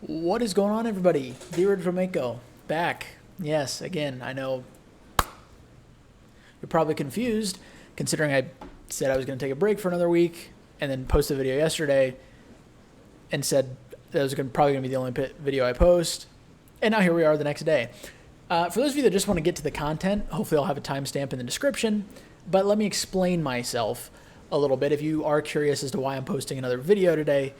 What is going on, everybody? The Original Mako back. Yes, again, I know you're probably confused, considering I said I was going to take a break for another week and then post a video yesterday and said that was probably going to be the only video I post. And now here we are the next day. For those of you that just want to get to the content, hopefully I'll have a timestamp in the description, but let me explain myself a little bit if you are curious as to why I'm posting another video today.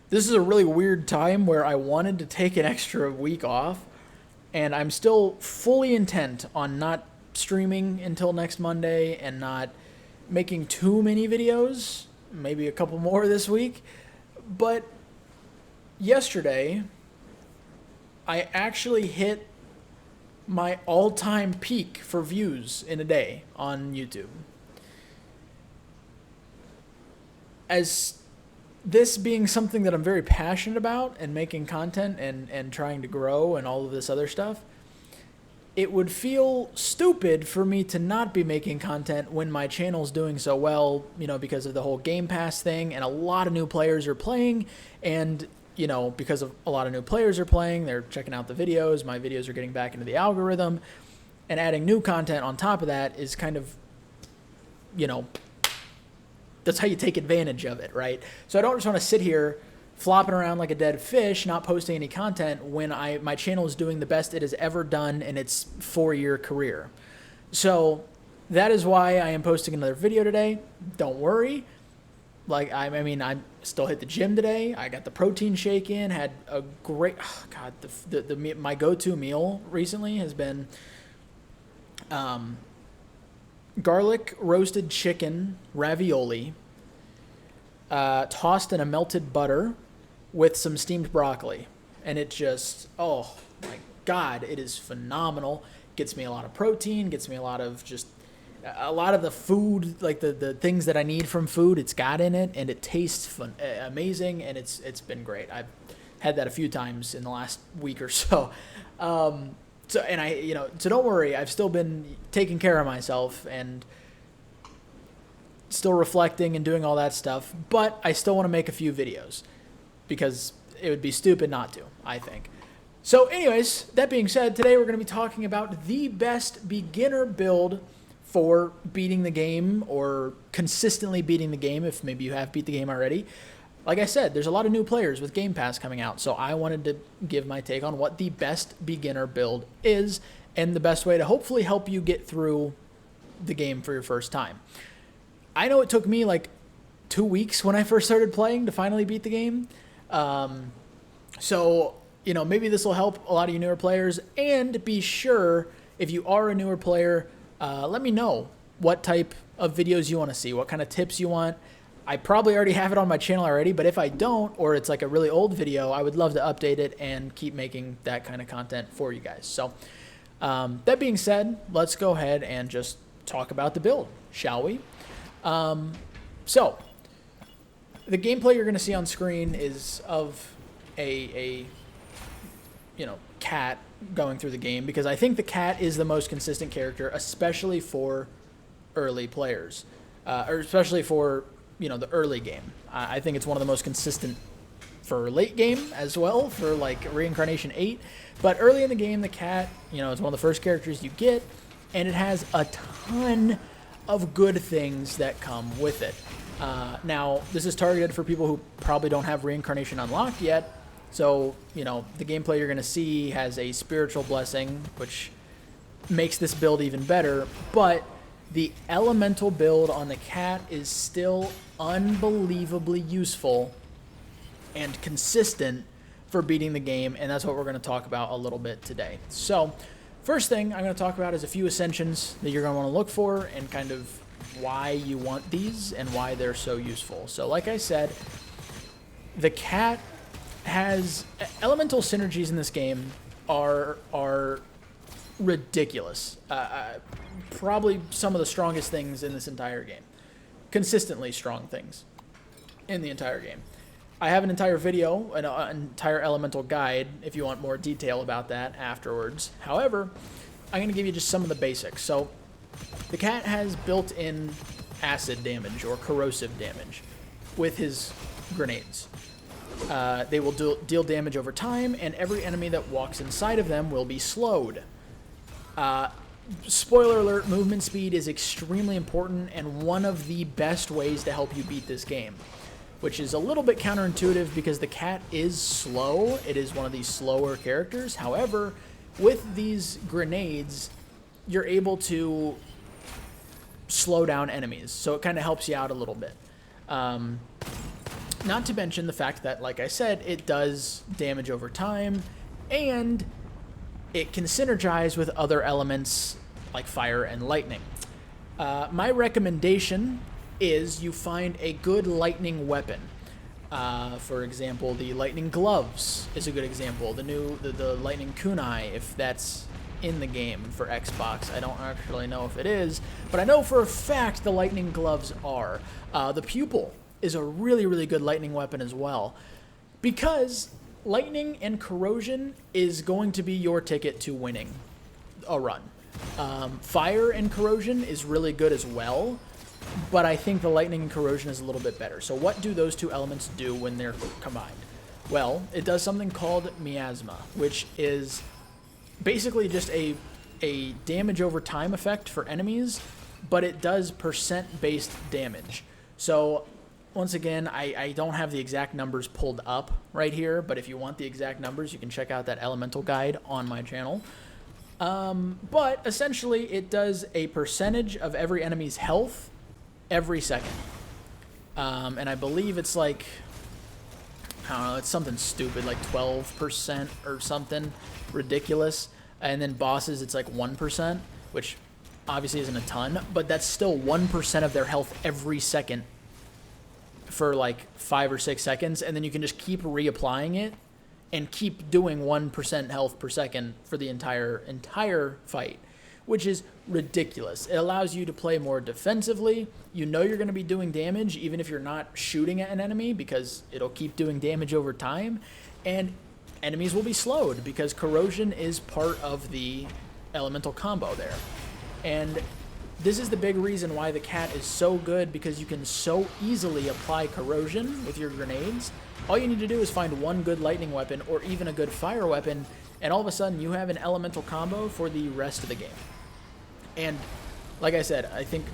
This is a really weird time where I wanted to take an extra week off, and I'm still fully intent on not streaming until next Monday and not making too many videos, maybe a couple more this week. But yesterday, I actually hit my all-time peak for views in a day on YouTube. As this being something that I'm very passionate about and making content and trying to grow and all of this other stuff, it would feel stupid for me to not be making content when my channel's doing so well, you know, because of the whole Game Pass thing and a lot of new players are playing. And, you know, because of a lot of new players are playing, they're checking out the videos, my videos are getting back into the algorithm, and adding new content on top of that is kind of, you know, that's how you take advantage of it, right? So I don't just want to sit here flopping around like a dead fish, not posting any content when my channel is doing the best it has ever done in its 4-year career. So that is why I am posting another video today. Don't worry. Like, I mean, I still hit the gym today. I got the protein shake in, had a great, oh God, my go-to meal recently has been garlic roasted chicken ravioli, tossed in a melted butter with some steamed broccoli. And it just, oh my God, it is phenomenal. Gets me a lot of protein, gets me a lot of the food, like the things that I need from food, it's got in it, and it tastes amazing, and it's been great. I've had that a few times in the last week or so. So don't worry, I've still been taking care of myself and still reflecting and doing all that stuff, but I still want to make a few videos because it would be stupid not to, I think. So anyways, that being said, today we're going to be talking about the best beginner build for beating the game or consistently beating the game if maybe you have beat the game already. Like I said, there's a lot of new players with Game Pass coming out, so I wanted to give my take on what the best beginner build is and the best way to hopefully help you get through the game for your first time. I know it took me like 2 weeks when I first started playing to finally beat the game. So, you know, maybe this will help a lot of you newer players. And be sure, if you are a newer player, let me know what type of videos you want to see, what kind of tips you want. I probably already have it on my channel already, but if I don't, or it's like a really old video, I would love to update it and keep making that kind of content for you guys. So that being said, let's go ahead and just talk about the build, shall we? So the gameplay you're going to see on screen is of a cat going through the game, because I think the cat is the most consistent character, especially for early players, or especially for, you know, the early game. I think it's one of the most consistent for late game as well, for like Reincarnation 8. But early in the game, the cat, you know, is one of the first characters you get, and it has a ton of good things that come with it. Now, this is targeted for people who probably don't have Reincarnation unlocked yet. So, you know, the gameplay you're going to see has a spiritual blessing, which makes this build even better. But the elemental build on the cat is still unbelievably useful and consistent for beating the game, and that's what we're going to talk about a little bit today. So, first thing I'm going to talk about is a few ascensions that you're going to want to look for and kind of why you want these and why they're so useful. So, like I said, the cat has elemental synergies in this game are ridiculous. Probably some of the strongest things in this entire game. Consistently strong things in the entire game. I have an entire video, an entire elemental guide, if you want more detail about that afterwards. However, I'm going to give you just some of the basics. So, the cat has built-in acid damage or corrosive damage with his grenades. They will deal damage over time, and every enemy that walks inside of them will be slowed. Spoiler alert, movement speed is extremely important and one of the best ways to help you beat this game, which is a little bit counterintuitive because the cat is slow. It is one of these slower characters. However, with these grenades, you're able to slow down enemies, so it kind of helps you out a little bit. Not to mention the fact that, like I said, it does damage over time, and it can synergize with other elements like fire and lightning. My recommendation is you find a good lightning weapon. For example, the lightning gloves is a good example. The lightning kunai, if that's in the game for Xbox. I don't actually know if it is, but I know for a fact the lightning gloves are. The pupil is a really, really good lightning weapon as well, because lightning and corrosion is going to be your ticket to winning a run. Fire and corrosion is really good as well, but I think the lightning and corrosion is a little bit better. So what do those two elements do when they're combined? Well, it does something called miasma, which is basically just a damage over time effect for enemies, but it does percent-based damage. So once again, I don't have the exact numbers pulled up right here, but if you want the exact numbers, you can check out that elemental guide on my channel. But essentially, it does a percentage of every enemy's health every second. And I believe it's like, I don't know, it's something stupid, like 12% or something ridiculous. And then bosses, it's like 1%, which obviously isn't a ton, but that's still 1% of their health every second for like 5 or 6 seconds, and then you can just keep reapplying it and keep doing 1% health per second for the entire fight, which is ridiculous. It allows you to play more defensively. You know you're going to be doing damage even if you're not shooting at an enemy, because it'll keep doing damage over time, and enemies will be slowed because corrosion is part of the elemental combo there. And this is the big reason why the cat is so good, because you can so easily apply corrosion with your grenades. All you need to do is find one good lightning weapon or even a good fire weapon, and all of a sudden you have an elemental combo for the rest of the game. And like I said, I think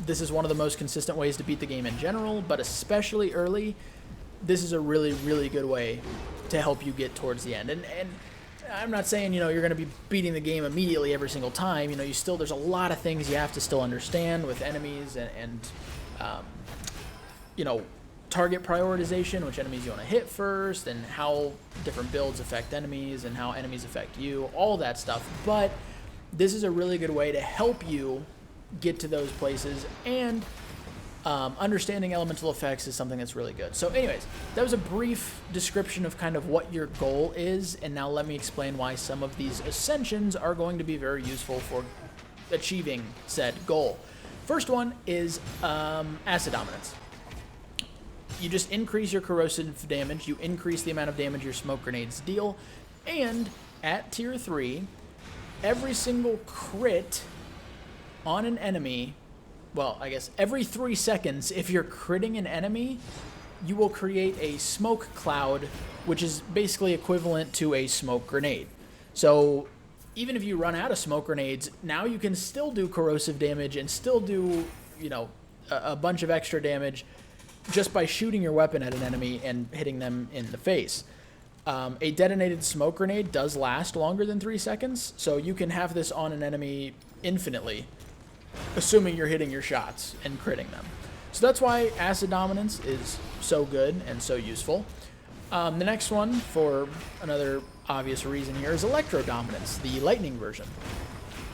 this is one of the most consistent ways to beat the game in general, but especially early, this is a really, really good way to help you get towards the end. And I'm not saying, you're going to be beating the game immediately every single time. There's a lot of things you have to still understand with enemies and target prioritization, which enemies you want to hit first, and how different builds affect enemies and how enemies affect you, all that stuff. But this is a really good way to help you get to those places, and understanding elemental effects is something that's really good. So anyways, that was a brief description of kind of what your goal is, and now let me explain why some of these ascensions are going to be very useful for achieving said goal. First one is acid dominance. You just increase your corrosive damage, you increase the amount of damage your smoke grenades deal, and at tier 3, every single crit on an enemy, well, I guess every 3 seconds, if you're critting an enemy, you will create a smoke cloud, which is basically equivalent to a smoke grenade. So even if you run out of smoke grenades, now you can still do corrosive damage and still do, a bunch of extra damage just by shooting your weapon at an enemy and hitting them in the face. A detonated smoke grenade does last longer than 3 seconds, so you can have this on an enemy infinitely, assuming you're hitting your shots and critting them. So that's why acid dominance is so good and so useful. The next one, for another obvious reason here, is electro dominance, the lightning version,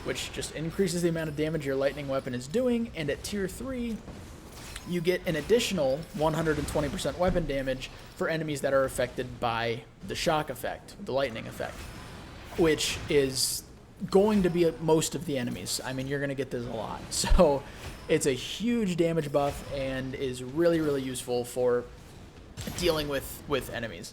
which just increases the amount of damage your lightning weapon is doing, and at tier 3, you get an additional 120% weapon damage for enemies that are affected by the shock effect, the lightning effect, which is going to be at most of the enemies. I mean, you're going to get this a lot. So it's a huge damage buff and is really, really useful for dealing with enemies.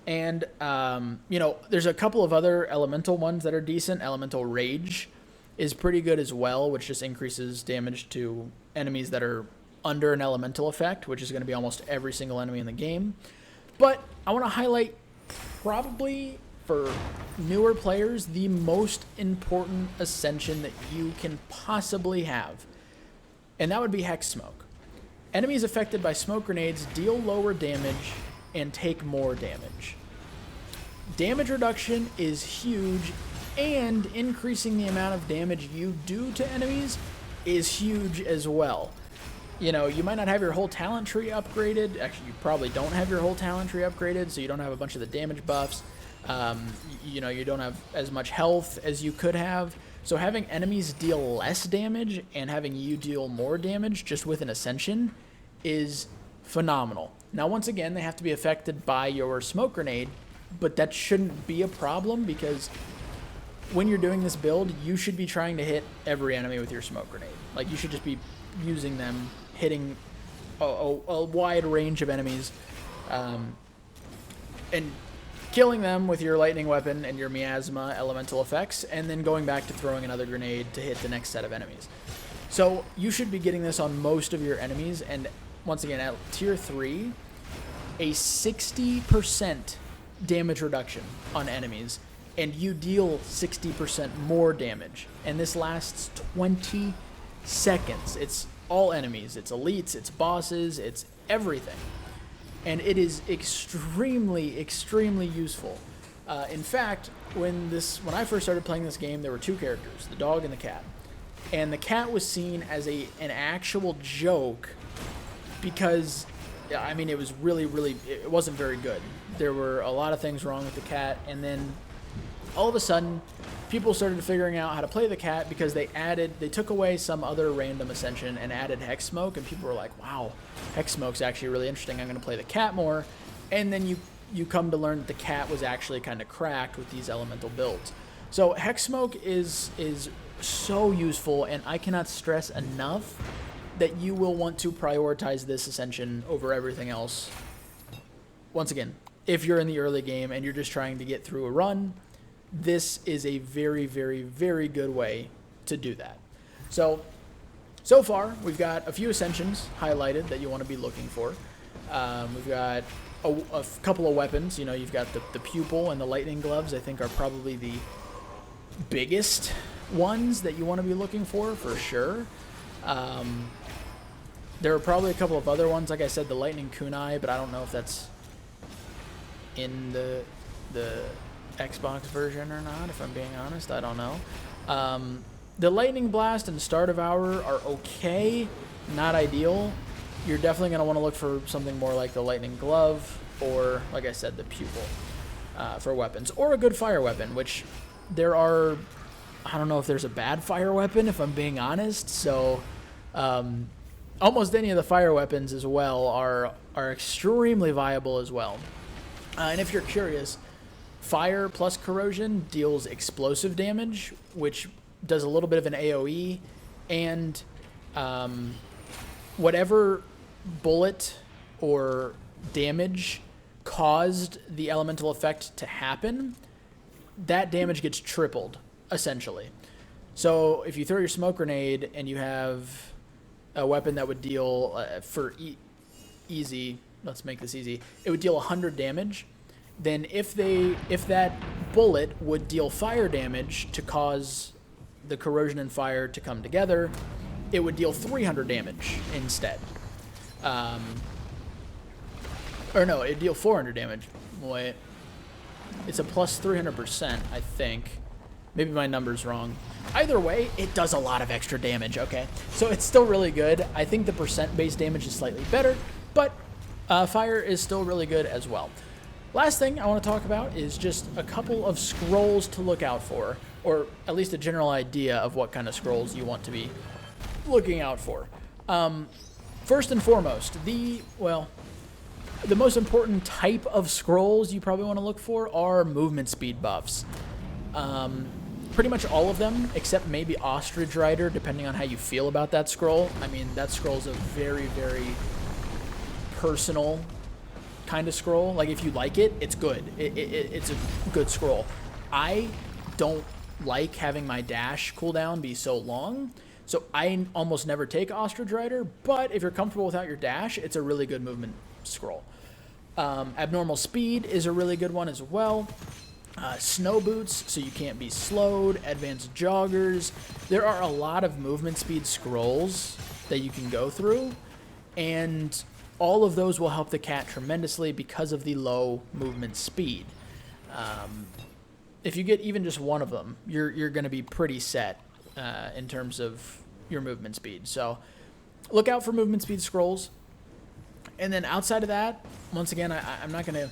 And, there's a couple of other elemental ones that are decent. Elemental Rage is pretty good as well, which just increases damage to enemies that are under an elemental effect, which is going to be almost every single enemy in the game. But I want to highlight, probably for newer players, the most important ascension that you can possibly have, and that would be Hex Smoke. Enemies affected by smoke grenades deal lower damage and take more damage. Damage reduction is huge, and increasing the amount of damage you do to enemies is huge as well. You know, you might not have your whole talent tree upgraded. Actually, you probably don't have your whole talent tree upgraded, so you don't have a bunch of the damage buffs. You know, you don't have as much health as you could have. So having enemies deal less damage and having you deal more damage just with an ascension is phenomenal. Now, once again, they have to be affected by your smoke grenade, but that shouldn't be a problem, because when you're doing this build, you should be trying to hit every enemy with your smoke grenade. Like, you should just be using them, hitting a wide range of enemies, and killing them with your lightning weapon and your miasma elemental effects, and then going back to throwing another grenade to hit the next set of enemies. So you should be getting this on most of your enemies, and once again, at tier 3, a 60% damage reduction on enemies, and you deal 60% more damage, and this lasts 20 seconds. It's all enemies, it's elites, it's bosses, it's everything, and it is extremely, extremely useful. In fact, when I first started playing this game, there were two characters, the dog and the cat, and the cat was seen as an actual joke, because I mean, it was really, it wasn't very good. There were a lot of things wrong with the cat, and then all of a sudden, people started figuring out how to play the cat, because they took away some other random ascension and added Hex Smoke, and people were like, wow, Hex Smoke's actually really interesting, I'm going to play the cat more. And then you come to learn that the cat was actually kind of cracked with these elemental builds. So Hex Smoke is so useful, and I cannot stress enough that you will want to prioritize this ascension over everything else. Once again, if you're in the early game and you're just trying to get through a run, this is a very, very, very good way to do that. So far, we've got a few ascensions highlighted that you want to be looking for. We've got a couple of weapons. You know, you've got the pupil and the lightning gloves, I think, are probably the biggest ones that you want to be looking for sure. There are probably a couple of other ones, like I said, the lightning kunai, but I don't know if that's in the Xbox version or not, if I'm being honest. I don't know. The lightning blast and star devour are okay, not ideal. You're definitely going to want to look for something more like the lightning glove, or like I said, the pupil for weapons, or a good fire weapon, which there are, I don't know if there's a bad fire weapon, if I'm being honest. So almost any of the fire weapons as well are extremely viable as well. And if you're curious, fire plus corrosion deals explosive damage, which does a little bit of an AoE, and whatever bullet or damage caused the elemental effect to happen, that damage gets tripled, essentially. So if you throw your smoke grenade and you have a weapon that would deal, easy, let's make this easy, it would deal 100 damage. Then if that bullet would deal fire damage to cause the corrosion and fire to come together, it would deal 300 damage instead. Or no, it'd deal 400 damage. Wait. It's a plus 300%, I think. Maybe my number's wrong. Either way, it does a lot of extra damage, okay? So it's still really good. I think the percent-based damage is slightly better, but fire is still really good as well. Last thing I want to talk about is just a couple of scrolls to look out for, or at least a general idea of what kind of scrolls you want to be looking out for. First and foremost, the most important type of scrolls you probably want to look for are movement speed buffs. Pretty much all of them, except maybe Ostrich Rider, depending on how you feel about that scroll. I mean, that scroll's a very, very personal kind of scroll. Like, if you like it, it's good. It's a good scroll. I don't like having my dash cooldown be so long, so I almost never take Ostrich Rider, but if you're comfortable without your dash, it's a really good movement scroll. Abnormal speed is a really good one as well. Snow boots, so you can't be slowed. Advanced joggers. There are a lot of movement speed scrolls that you can go through, and all of those will help the cat tremendously because of the low movement speed. If you get even just one of them, you're going to be pretty set in terms of your movement speed. So look out for movement speed scrolls. And then outside of that, once again, I'm not going to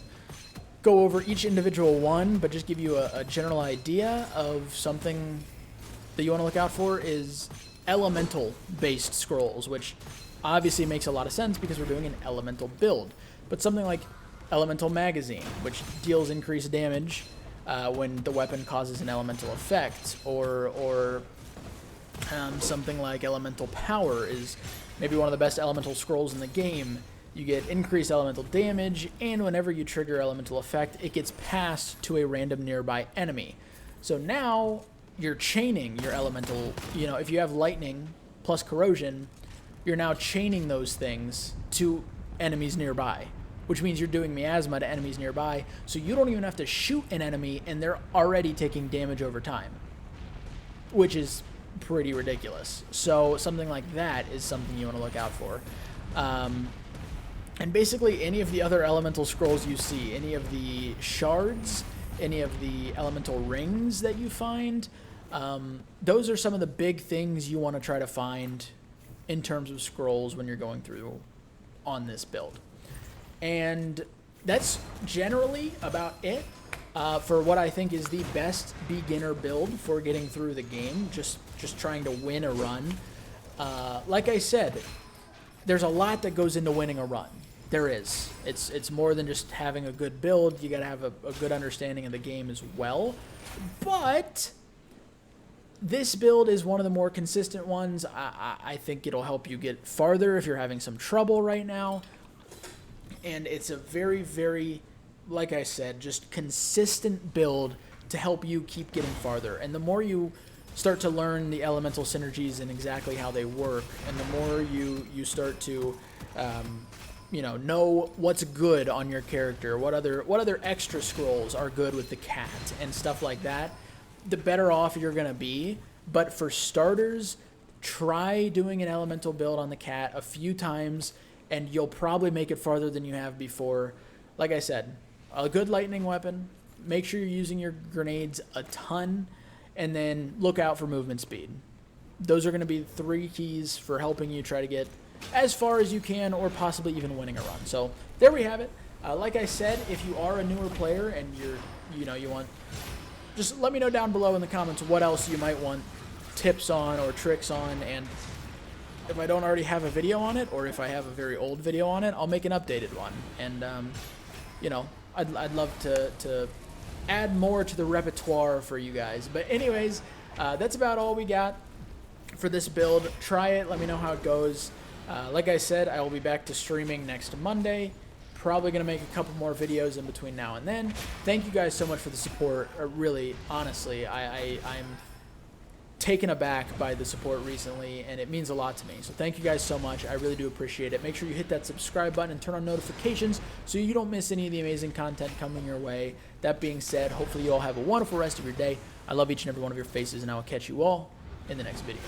go over each individual one, but just give you a general idea of something that you want to look out for is elemental-based scrolls, which obviously makes a lot of sense because we're doing an elemental build. But something like Elemental Magazine, which deals increased damage when the weapon causes an elemental effect, or something like Elemental Power is maybe one of the best elemental scrolls in the game. You get increased elemental damage, and whenever you trigger elemental effect, it gets passed to a random nearby enemy. So now you're chaining your elemental, if you have lightning plus corrosion, you're now chaining those things to enemies nearby, which means you're doing miasma to enemies nearby, so you don't even have to shoot an enemy, and they're already taking damage over time, which is pretty ridiculous. So something like that is something you want to look out for. And basically any of the other elemental scrolls you see, any of the shards, any of the elemental rings that you find, those are some of the big things you want to try to find in terms of scrolls when you're going through on this build. And that's generally about it for what I think is the best beginner build for getting through the game, just trying to win a run. Like I said, there's a lot that goes into winning a run. There is. It's more than just having a good build. You got to have a good understanding of the game as well. But this build is one of the more consistent ones. I think it'll help you get farther if you're having some trouble right now. And it's a very, very, like I said, just consistent build to help you keep getting farther. And the more you start to learn the elemental synergies and exactly how they work, and the more you start to know what's good on your character, what other extra scrolls are good with the cat and stuff like that, the better off you're going to be. But for starters, try doing an elemental build on the cat a few times, and you'll probably make it farther than you have before. Like I said, a good lightning weapon, make sure you're using your grenades a ton, and then look out for movement speed. Those are going to be 3 keys for helping you try to get as far as you can, or possibly even winning a run. So there we have it. Like I said, if you are a newer player and you want, just let me know down below in the comments what else you might want tips on or tricks on, and if I don't already have a video on it, or if I have a very old video on it, I'll make an updated one. And I'd love to add more to the repertoire for you guys. But anyways, that's about all we got for this build. Try it, let me know how it goes. Like I said, I will be back to streaming next Monday. Probably going to make a couple more videos in between now and then. Thank you guys so much for the support. Really, honestly, I'm taken aback by the support recently, and it means a lot to me. So thank you guys so much. I really do appreciate it. Make sure you hit that subscribe button and turn on notifications so you don't miss any of the amazing content coming your way. That being said, hopefully you all have a wonderful rest of your day. I love each and every one of your faces, and I will catch you all in the next video.